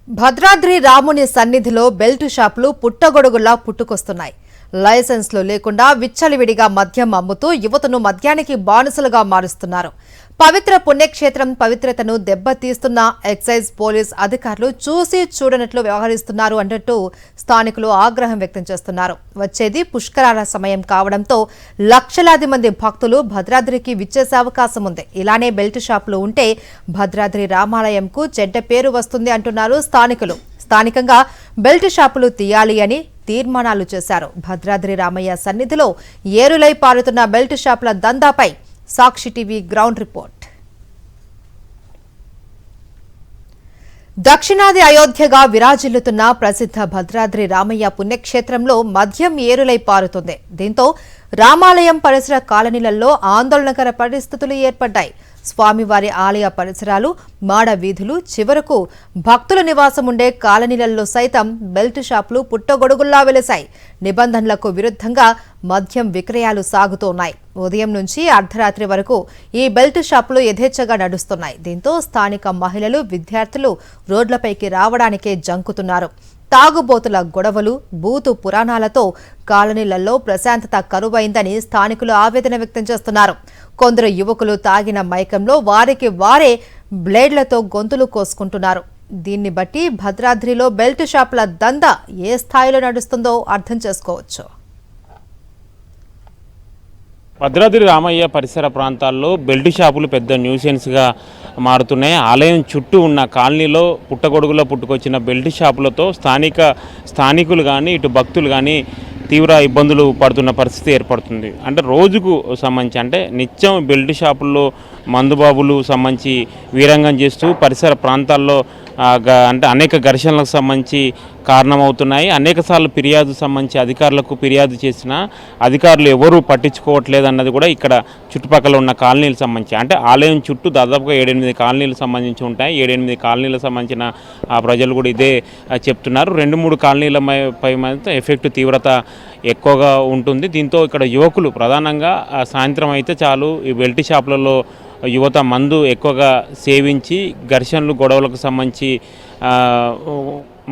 భద్రాద్రి రాముని సన్నిధిలో బెల్ట్ షాపులు పుట్టగొడుగులా పుట్టుకొస్తున్నాయి. లైసెన్స్లు లేకుండా విచ్చలవిడిగా మద్యం అమ్ముతూ యువతను మద్యానికి బానిసలుగా మారుస్తున్నారు. పవిత్ర పుణ్యక్షేత్రం పవిత్రతను దెబ్బతీస్తున్న ఎక్సైజ్ పోలీస్ అధికారులు చూసి చూడనట్లు వ్యవహరిస్తున్నారు అంటూ స్థానికులు ఆగ్రహం వ్యక్తం చేస్తున్నారు. వచ్చేది పుష్కరాల సమయం కావడంతో లక్షలాది మంది భక్తులు భద్రాద్రికి విచ్చేసే అవకాశం ఉంది. ఇలానే బెల్ట్ షాపులు ఉంటే భద్రాద్రి రామాలయంకు చెడ్డ పేరు వస్తుంది అంటున్నారు స్థానికులు. స్థానికంగా బెల్ట్ షాపులు తీయాలి అని తీర్మానాలు చేశారు. భద్రాద్రి రామయ్య సన్నిధిలో ఏరులై పారుతున్న బెల్ట్ షాపుల దందాపై సాక్షి టీవీ గ్రౌండ్ రిపోర్ట్. దక్షిణాది అయోధ్యగా విరాజిల్లుతున్న ప్రసిద్ధ భద్రాద్రి రామయ్య పుణ్యక్షేత్రంలో మద్యం ఏరులై పారుతుంది. దీంతో రామాలయం పరిసర కాలనీలలో ఆందోళనకర పరిస్థితులు ఏర్పడ్డాయి. స్వామివారి ఆలయ పరిసరాలు, మాడ వీధులు, చివరకు భక్తుల నివాసం ఉండే కాలనీలలో సైతం బెల్ట్ షాపులు పుట్టగొడుగుల్లా వెలిశాయి. నిబంధనలకు విరుద్ధంగా మద్యం విక్రయాలు సాగుతున్నాయి. ఉదయం నుంచి అర్ధరాత్రి వరకు ఈ బెల్ట్ షాపులు యథేచ్ఛగా నడుస్తున్నాయి. దీంతో స్థానిక మహిళలు, విద్యార్థులు రోడ్లపైకి రావడానికే జంకుతున్నారు. తాగుబోతుల గొడవలు, బూతు పురాణాలతో కాలనీలలో ప్రశాంతత కరువైందని స్థానికులు ఆవేదన వ్యక్తం చేస్తున్నారు. కొందరు యువకులు తాగిన మైకంలో వారికి వారే బ్లేడ్లతో గొంతులు కోసుకుంటున్నారు. దీన్ని బట్టి భద్రాద్రిలో బెల్ట్ షాపుల దందా ఏ స్థాయిలో నడుస్తుందో అర్థం చేసుకోవచ్చు. భద్రాద్రి రామయ్య పరిసర ప్రాంతాల్లో బెల్ట్ షాపులు పెద్ద న్యూసెన్స్గా మారుతున్నాయి. ఆలయం చుట్టూ ఉన్న కాలనీలో పుట్టగొడుగులో పుట్టుకొచ్చిన బెల్ట్ షాపులతో స్థానికులు కానీ ఇటు భక్తులు కానీ తీవ్ర ఇబ్బందులు పడుతున్న పరిస్థితి ఏర్పడుతుంది. అంటే రోజుకు సంబంధించి అంటే నిత్యం బెల్ట్ షాపుల్లో మందుబాబులు సంబంధించి వీరంగం చేస్తూ పరిసర ప్రాంతాల్లో అంటే అనేక ఘర్షణలకు సంబంధించి కారణమవుతున్నాయి. అనేకసార్లు ఫిర్యాదు సంబంధించి అధికారులకు ఫిర్యాదు చేసిన అధికారులు ఎవరూ పట్టించుకోవట్లేదు అన్నది కూడా ఇక్కడ చుట్టుపక్కల ఉన్న కాలనీలకు సంబంధించి అంటే ఆలయం చుట్టూ దాదాపుగా 7-8 కాలనీలకు సంబంధించి ఉంటాయి. 7-8 కాలనీలకు సంబంధించిన ప్రజలు కూడా ఇదే చెప్తున్నారు. 2-3 కాలనీలపై మాత్రం ఎఫెక్ట్ తీవ్రత ఎక్కువగా ఉంటుంది. దీంతో ఇక్కడ యువకులు ప్రధానంగా సాయంత్రం అయితే చాలు ఈ బెల్ట్ షాపులలో యువత మందు ఎక్కువగా సేవించి ఘర్షణలు, గొడవలకు సంబంధించి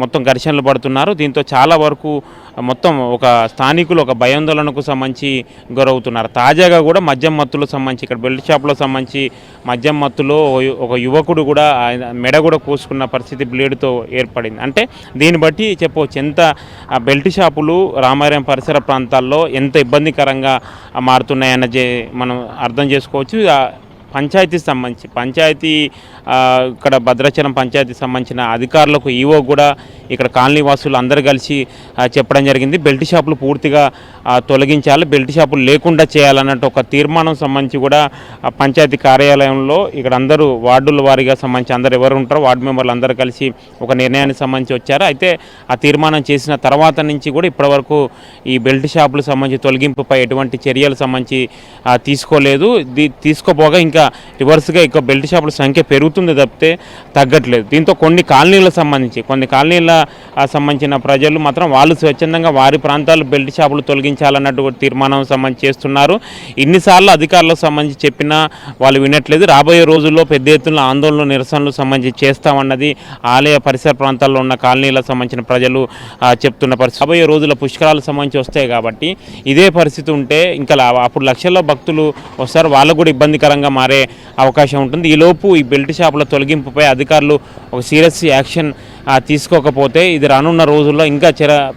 మొత్తం ఘర్షణలు పడుతున్నారు. దీంతో చాలా వరకు మొత్తం ఒక స్థానికులు ఒక భయాందోళనకు సంబంధించి గురవుతున్నారు. తాజాగా కూడా మద్యం మత్తులకు సంబంధించి ఇక్కడ బెల్ట్ షాప్లో సంబంధించి మద్యం మత్తులో ఒక యువకుడు కూడా మెడ కూడా కోసుకున్న పరిస్థితి బ్లేడ్తో ఏర్పడింది. అంటే దీన్ని బట్టి చెప్పవచ్చు ఎంత బెల్ట్ షాపులు రామాలయం పరిసర ప్రాంతాల్లో ఎంత ఇబ్బందికరంగా మారుతున్నాయన్నది మనం అర్థం చేసుకోవచ్చు. పంచాయతీకి సంబంధించి ఇక్కడ భద్రాచలం పంచాయతీకి సంబంధించిన అధికారులకు ఈవో కూడా ఇక్కడ కాలనీ వాసులు అందరూ కలిసి చెప్పడం జరిగింది. బెల్ట్ షాపులు పూర్తిగా తొలగించాలి, బెల్ట్ షాపులు లేకుండా చేయాలన్నట్టు ఒక తీర్మానం సంబంధించి కూడా పంచాయతీ కార్యాలయంలో ఇక్కడ అందరూ వార్డుల వారీగా సంబంధించి అందరూ ఎవరు ఉంటారో వార్డు మెంబర్లు అందరూ కలిసి ఒక నిర్ణయానికి సంబంధించి వచ్చారు. అయితే ఆ తీర్మానం చేసిన తర్వాత నుంచి కూడా ఇప్పటివరకు ఈ బెల్ట్ షాపులకు సంబంధించి తొలగింపుపై ఎటువంటి చర్యలు సంబంధించి తీసుకోలేదు. తీసుకోపోగా ఇంకా రివర్స్గా ఇక బెల్ట్ షాపుల సంఖ్య పెరుగుతుంది తప్పితే తగ్గట్లేదు. దీంతో కొన్ని కాలనీల సంబంధించిన ప్రజలు మాత్రం వాళ్ళు స్వచ్ఛందంగా వారి ప్రాంతాల్లో బెల్ట్ షాపులు తొలగించాలన్నట్టు తీర్మానం సంబంధించి చేస్తున్నారు. ఇన్నిసార్లు అధికారులకు సంబంధించి చెప్పినా వాళ్ళు వినట్లేదు. రాబోయే రోజుల్లో పెద్ద ఎత్తున ఆందోళనలు, నిరసనలు సంబంధించి చేస్తామన్నది ఆలయ పరిసర ప్రాంతాల్లో ఉన్న కాలనీలకు సంబంధించిన ప్రజలు చెప్తున్న పరిస్థితి. రాబోయే రోజుల పుష్కరాలకు సంబంధించి వస్తాయి కాబట్టి ఇదే పరిస్థితి ఉంటే ఇంకా అప్పుడు లక్షల్లో భక్తులు వస్తారు, వాళ్ళకు కూడా ఇబ్బందికరంగా మారే అవకాశం ఉంటుంది. ఈలోపు ఈ బెల్ట్ షాపుల తొలగింపుపై అధికారులు ఒక సీరియస్ యాక్షన్ తీసుకోకపోతే ఇది రానున్న రోజుల్లో ఇంకా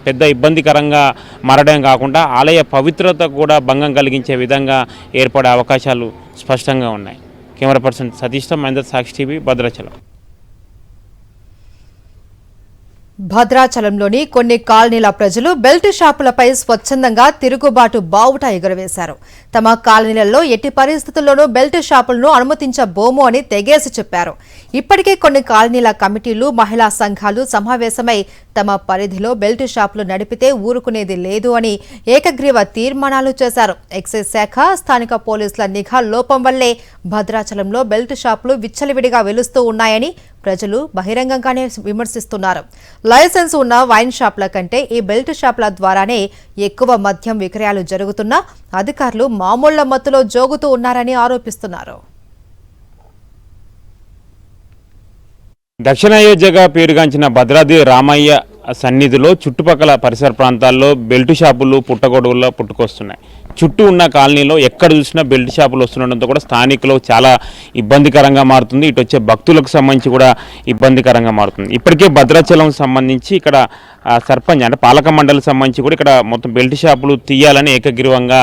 పెద్ద ఇబ్బందికరంగా మారడం కాకుండా ఆలయ పవిత్రత కూడా భంగం కలిగించే విధంగా ఏర్పడే అవకాశాలు స్పష్టంగా ఉన్నాయి. కెమెరా పర్సన్ సతీష్తో మహేందర్, సాక్షి టీవీ, భద్రాచలం. భద్రాచలంలోని కొన్ని కాలనీల ప్రజలు బెల్ట్ షాపులపై స్వచ్ఛందంగా తిరుగుబాటు బావుట ఎగురవేశారు. తమ కాలనీలలో ఎట్టి పరిస్థితుల్లోనూ బెల్ట్ షాపులను అనుమతించబోము అని తెగేసి చెప్పారు. ఇప్పటికే కొన్ని కాలనీల కమిటీలు, మహిళా సంఘాలు సమావేశమై తమ పరిధిలో బెల్ట్ షాపులు నడిపితే ఊరుకునేది లేదు అని ఏకగ్రీవ తీర్మానాలు చేశారు. ఎక్సైజ్ శాఖ, స్థానిక పోలీసుల నిఘా లోపం వల్లే భద్రాచలంలో బెల్ట్ షాపులు విచ్చలవిడిగా వెలుస్తూ ఉన్నాయని ప్రజలు బహిరంగంగానే విమర్శిస్తున్నారు. లైసెన్స్ ఉన్న వైన్ షాపుల కంటే ఈ బెల్ట్ షాపుల ద్వారానే ఎక్కువ మద్యం విక్రయాలు జరుగుతున్నా అధికారులు మామూళ్ల మత్తులో జోగుతూ ఉన్నారని ఆరోపిస్తున్నారు. దక్షిణ అయోధ్యగా పేరుగాంచిన భద్రాద్రి రామయ్య సన్నిధిలో చుట్టుపక్కల పరిసర ప్రాంతాల్లో బెల్ట్ షాపులు పుట్టగొడుగుల్లో పుట్టుకొస్తున్నాయి. చుట్టూ ఉన్న కాలనీలో ఎక్కడ చూసినా బెల్ట్ షాపులు వస్తుండడంతో కూడా స్థానికులు చాలా ఇబ్బందికరంగా మారుతుంది. ఇటు వచ్చే భక్తులకు సంబంధించి కూడా ఇబ్బందికరంగా మారుతుంది. ఇప్పటికే భద్రాచలం సంబంధించి ఇక్కడ సర్పంచ్ అంటే పాలక మండలికి సంబంధించి కూడా ఇక్కడ మొత్తం బెల్ట్ షాపులు తీయాలని ఏకగ్రీవంగా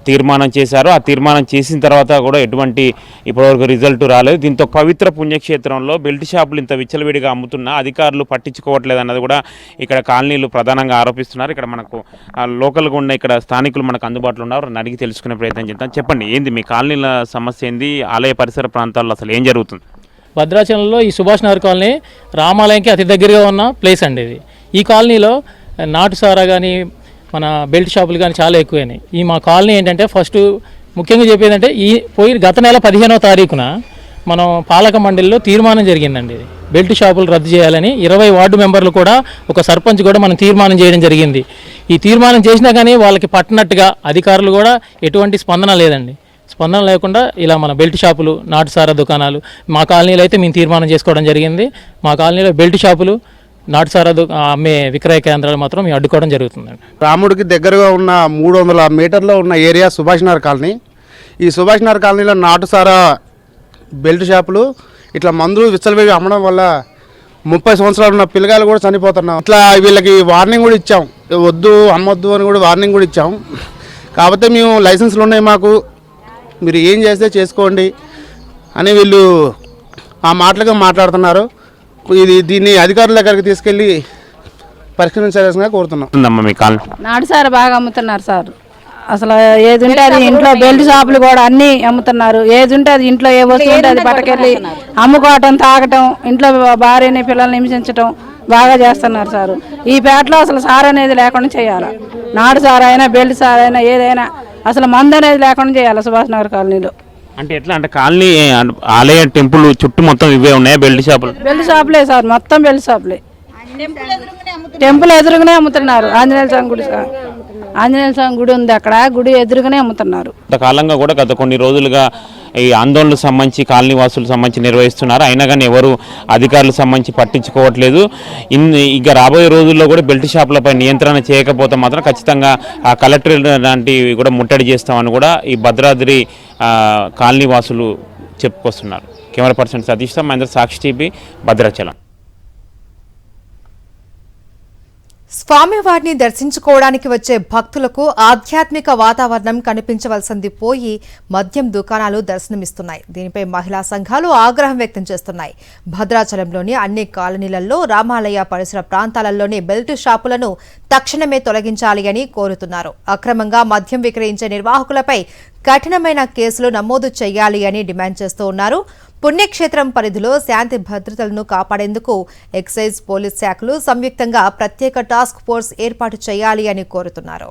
తీర్మానం చేశారు. ఆ తీర్మానం చేసిన తర్వాత కూడా ఎటువంటి ఇప్పటివరకు రిజల్ట్ రాలేదు. దీంతో పవిత్ర పుణ్యక్షేత్రంలో బెల్ట్ షాపులు ఇంత విచ్చలవిడిగా అమ్ముతున్నా అధికారులు పట్టించుకోవట్లేదు అన్నది కూడా ఇక్కడ కాలనీలు ప్రధానంగా ఆరోపిస్తున్నారు. ఇక్కడ మనకు లోకల్గా ఉన్న ఇక్కడ స్థానికులు మనకు అందుబాటులో ఉన్నారు, అడిగి తెలుసుకునే ప్రయత్నం చేద్దాం. చెప్పండి, ఏంది మీ కాలనీల సమస్య ఏంది? ఆలయ పరిసర ప్రాంతాల్లో అసలు ఏం జరుగుతుంది? భద్రాచలంలో ఈ సుభాష్ నగర్ కాలనీ రామాలయంకి అతి దగ్గరగా ఉన్న ప్లేస్ అండి ఇది. ఈ కాలనీలో నాటు సారా కానీ మన బెల్ట్ షాపులు కానీ చాలా ఎక్కువైనాయి. ఈ మా కాలనీ ఏంటంటే ఫస్ట్ ముఖ్యంగా చెప్పేదంటే గత నెల 15వ తారీఖున మనం పాలక మండలిలో తీర్మానం జరిగిందండి. ఇది బెల్ట్ షాపులు రద్దు చేయాలని 20 వార్డు మెంబర్లు కూడా ఒక సర్పంచ్ కూడా మనం తీర్మానం చేయడం జరిగింది. ఈ తీర్మానం చేసినా కానీ వాళ్ళకి పట్టినట్టుగా అధికారులు కూడా ఎటువంటి స్పందన లేదండి. స్పందన లేకుండా ఇలా మన బెల్ట్ షాపులు నాటుసారా దుకాణాలు మా కాలనీలో అయితే మేము తీర్మానం చేసుకోవడం జరిగింది. మా కాలనీలో బెల్ట్ షాపులు నాటుసారా అమ్మే విక్రయ కేంద్రాలు మాత్రం మేము అడ్డుకోవడం జరుగుతుందండి. రాముడికి దగ్గరగా ఉన్న 300 మీటర్లో ఉన్న ఏరియా సుభాష్ నగర్ కాలనీ. ఈ సుభాష్ నగర్ కాలనీలో నాటుసారా బెల్ట్ షాపులు ఇట్లా మందులు విచ్చలవేవి అమ్మడం వల్ల 30 సంవత్సరాలు ఉన్న పిల్లగాలు కూడా చనిపోతున్నాం. ఇట్లా వీళ్ళకి వార్నింగ్ కూడా ఇచ్చాం, వద్దు అమ్మొద్దు అని కూడా వార్నింగ్ కూడా ఇచ్చాం. కాకపోతే మేము లైసెన్స్లు ఉన్నాయి మాకు, మీరు ఏం చేస్తే చేసుకోండి అని వీళ్ళు ఆ మాటలుగా మాట్లాడుతున్నారు. దీన్ని అధికారుల దగ్గరికి తీసుకెళ్ళి పరిష్కరించాల్సిందిగా కోరుతున్నాం. నాటుసారా బాగా అమ్ముతున్నారు సార్. అసలు ఏది ఉంటే అది ఇంట్లో బెల్ట్ షాపులు కూడా అన్నీ అమ్ముతున్నారు. ఏది ఉంటే అది ఇంట్లో ఏ వస్తువు ఉంటే అది పట్టుకెళ్ళి అమ్ముకోవటం, తాగటం, ఇంట్లో భార్యని పిల్లల్ని హింసించటం బాగా చేస్తున్నారు సార్. ఈ పేటలో అసలు సార్ అనేది లేకుండా చేయాలి. నాటు సార్ అయినా బెల్ట్ సార్ అయినా ఏదైనా అసలు మందు అనేది లేకుండా చేయాలి సుభాష్ నగర్ కాలనీలో. అంటే ఎట్లా అంటే కాలనీ ఆలయ టెంపుల్ చుట్టూ మొత్తం ఇవే ఉన్నాయి బెల్ట్ షాపులు? బెల్ట్ షాపులే సార్, మొత్తం బెల్ట్ షాపులే. టెంపుల్ ఎదురుగానే అమ్ముతున్నారు. ఆంజనేయ స్వామి గుడి ఉంది అక్కడ, గుడి ఎదురుగానే అమ్ముతున్నారు. కొంతకాలంగా కూడా గత కొన్ని రోజులుగా ఈ ఆందోళనకు సంబంధించి కాలనీ వాసులకు సంబంధించి నిర్వహిస్తున్నారు. అయినా కానీ ఎవరు అధికారులకు సంబంధించి పట్టించుకోవట్లేదు. ఇక రాబోయే రోజుల్లో కూడా బెల్ట్ షాపులపై నియంత్రణ చేయకపోతే మాత్రం ఖచ్చితంగా ఆ కలెక్టరేట్ లాంటివి కూడా ముట్టడి చేస్తామని కూడా ఈ భద్రాద్రి కాలనీ వాసులు చెప్పుకొస్తున్నారు. కెమెరా పర్సన్ సతీష్ తో మహేంద్ర, సాక్షి టీవీ, భద్రాచలం. స్వామివారిని దర్శించుకోవడానికి వచ్చే భక్తులకు ఆధ్యాత్మిక వాతావరణం కనిపించవలసింది పోయి మద్యం దుకాణాలు దర్శనమిస్తున్నాయి. దీనిపై మహిళా సంఘాలు ఆగ్రహం వ్యక్తం చేస్తున్నాయి. భద్రాచలంలోని అన్ని కాలనీలలో, రామాలయ పరిసర ప్రాంతాలలోని బెల్ట్ షాపులను తక్షణమే తొలగించాలి అని కోరుతున్నారు. అక్రమంగా మద్యం విక్రయించే నిర్వాహకులపై కఠినమైన కేసులు నమోదు చేయాలి అని డిమాండ్ చేస్తూ ఉన్నారు. పుణ్యక్షేత్రం పరిధిలో శాంతి భద్రతలను కాపాడేందుకు ఎక్సైజ్, పోలీస్ శాఖలు సంయుక్తంగా ప్రత్యేక టాస్క్ ఫోర్స్ ఏర్పాటు చేయాలి అని కోరుతున్నారు.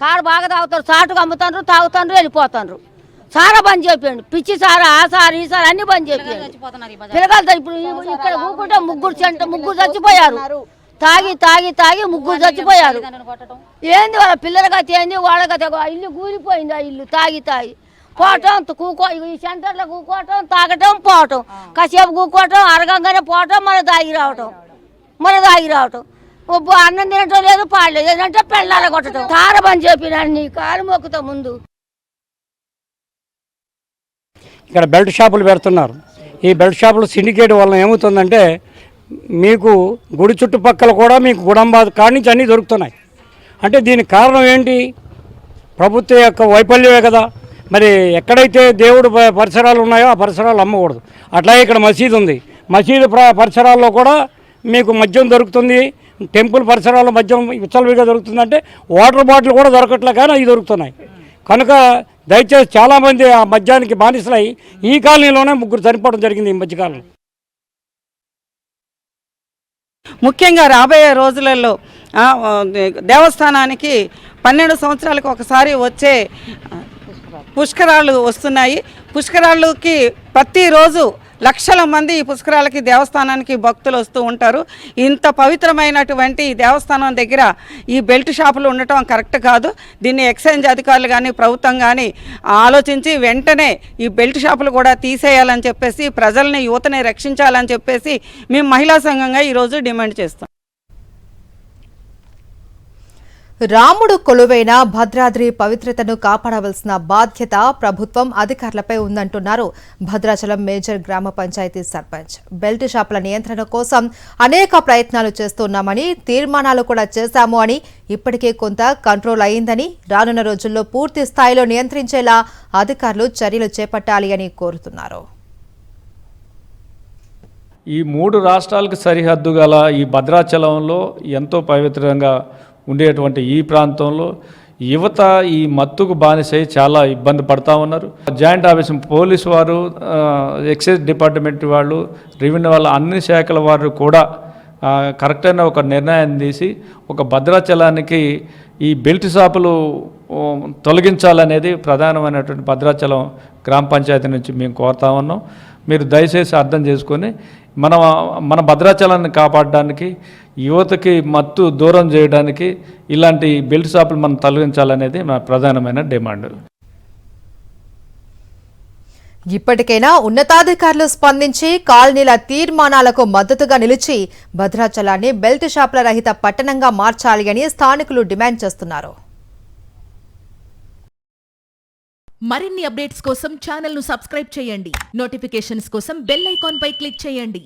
సార్ బాగా తాగుతారు, చాటుగా అమ్ముతారు, తాగుతారు, వెళ్ళిపోతారు. సారా బంద్ చేయండి, పిచ్చి సారా, ఆ సార్ ఈ సార్ అన్ని బంద్ చేయండి. పిల్లగాలతో ఇప్పుడు ఇక్కడ ఊకుంటే ముగ్గురు చచ్చిపోయారు. తాగి తాగి తాగి ముగ్గురు చచ్చిపోయారు. ఏంది వాళ్ళ పిల్లలకి ఏంది వాళ్ళకి ఇల్లు కూలిపోయింది. ఆ ఇల్లు తాగి తాగి పోవటం, ఈ సెంటర్లో కూకోవటం, తాగటం, పోవటం, కాసేపు కూకోవటం, అరగంగానే పోవటం, మన దాగి రావటం. అన్నం తినటం లేదు, పాడలేదు. ఏంటంటే పెళ్ళాల కొట్టడం. తార బంద్ చెప్పిన నీ కాలు మొక్కుతా ముందు. ఇక్కడ బెల్ట్ షాపులు పెడుతున్నారు. ఈ బెల్ట్ షాపులు సిండికేట్ వలన ఏమవుతుందంటే మీకు గుడి చుట్టుపక్కల కూడా మీకు గుడంబాద్ కాడి నుంచి అన్నీ దొరుకుతున్నాయి. అంటే దీనికి కారణం ఏంటి? ప్రభుత్వం యొక్క వైఫల్యమే కదా. మరి ఎక్కడైతే దేవుడు పరిసరాలు ఉన్నాయో ఆ పరిసరాలు అమ్మకూడదు. అట్లాగే ఇక్కడ మసీదు ఉంది, మసీదు పరిసరాల్లో కూడా మీకు మద్యం దొరుకుతుంది. టెంపుల్ పరిసరాల్లో మద్యం విచ్చలవిడిగా దొరుకుతుందంటే వాటర్ బాటిల్ కూడా దొరకట్లే, కానీ అవి దొరుకుతున్నాయి. కనుక దయచేసి చాలామంది ఆ మద్యానికి బానిసలై ఈ కాలనీలోనే ముగ్గురు చనిపోవడం జరిగింది ఈ మధ్యకాలంలో. ముఖ్యంగా రాబోయే రోజులలో దేవస్థానానికి 12 సంవత్సరాలకు ఒకసారి వచ్చే పుష్కరాలు వస్తున్నాయి. పుష్కరాలకి ప్రతిరోజు లక్షల మంది ఈ పుష్కరాలకి దేవస్థానానికి భక్తులు వస్తూ ఉంటారు. ఇంత పవిత్రమైనటువంటి దేవస్థానం దగ్గర ఈ బెల్ట్ షాపులు ఉండటం కరెక్ట్ కాదు. దీన్ని ఎక్సైజ్ అధికారులు కానీ ప్రభుత్వం కానీ ఆలోచించి వెంటనే ఈ బెల్ట్ షాపులు కూడా తీసేయాలని చెప్పేసి, ప్రజల్ని యువతని రక్షించాలని చెప్పేసి మేము మహిళా సంఘంగా ఈరోజు డిమాండ్ చేస్తాం. రాముడు కొలువైన భద్రాద్రి పవిత్రతను కాపాడవలసిన బాధ్యత ప్రభుత్వం అధికారులపై ఉందంటున్నారు భద్రాచలం మేజర్ గ్రామ పంచాయతీ సర్పంచ్. బెల్ట్ షాపుల నియంత్రణ కోసం అనేక ప్రయత్నాలు చేస్తున్నామని, తీర్మానాలు కూడా చేశాము అని, ఇప్పటికే కొంత కంట్రోల్ అయిందని, రానున్న రోజుల్లో పూర్తి స్థాయిలో నియంత్రించేలా అధికారులు చర్యలు చేపట్టాలి అని కోరుతున్నారు. ఈ 3 రాష్ట్రాలకు సరిహద్దు గల ఈ భద్రాచలంలో ఎంతో పవిత్రంగా ఉండేటువంటి ఈ ప్రాంతంలో యువత ఈ మత్తుకు బానిసై చాలా ఇబ్బంది పడతా ఉన్నారు. జాయింట్ ఆఫీస్ పోలీసు వారు, ఎక్సైజ్ డిపార్ట్మెంట్ వాళ్ళు, రెవెన్యూ వాళ్ళు, అన్ని శాఖల వారు కూడా కరెక్ట్ అయిన ఒక నిర్ణయం తీసి ఒక భద్రాచలానికి ఈ బెల్ట్ షాపులు తొలగించాలనేది ప్రధానమైనటువంటి భద్రాచలం గ్రామ పంచాయతీ నుంచి మేము కోరుతా ఉన్నాం. మీరు దయచేసి అర్థం చేసుకొని మన భద్రాచలాన్ని కాపాడడానికి, యువతకి మత్తు దూరం చేయడానికి ఇలాంటి బెల్ట్ షాపులు మనం తొలగించాలనేది మా ప్రధానమైన డిమాండ్. ఇప్పటికైనా ఉన్నతాధికారులు స్పందించి కాలనీల తీర్మానాలకు మద్దతుగా నిలిచి భద్రాచలాన్ని బెల్ట్ షాపుల రహిత పట్టణంగా మార్చాలి అని స్థానికులు డిమాండ్ చేస్తున్నారు. మరిన్ని అప్డేట్స్ కోసం ఛానల్ ను సబ్స్క్రైబ్ చేయండి. నోటిఫికేషన్స్ కోసం బెల్ ఐకాన్ పై క్లిక్ చేయండి.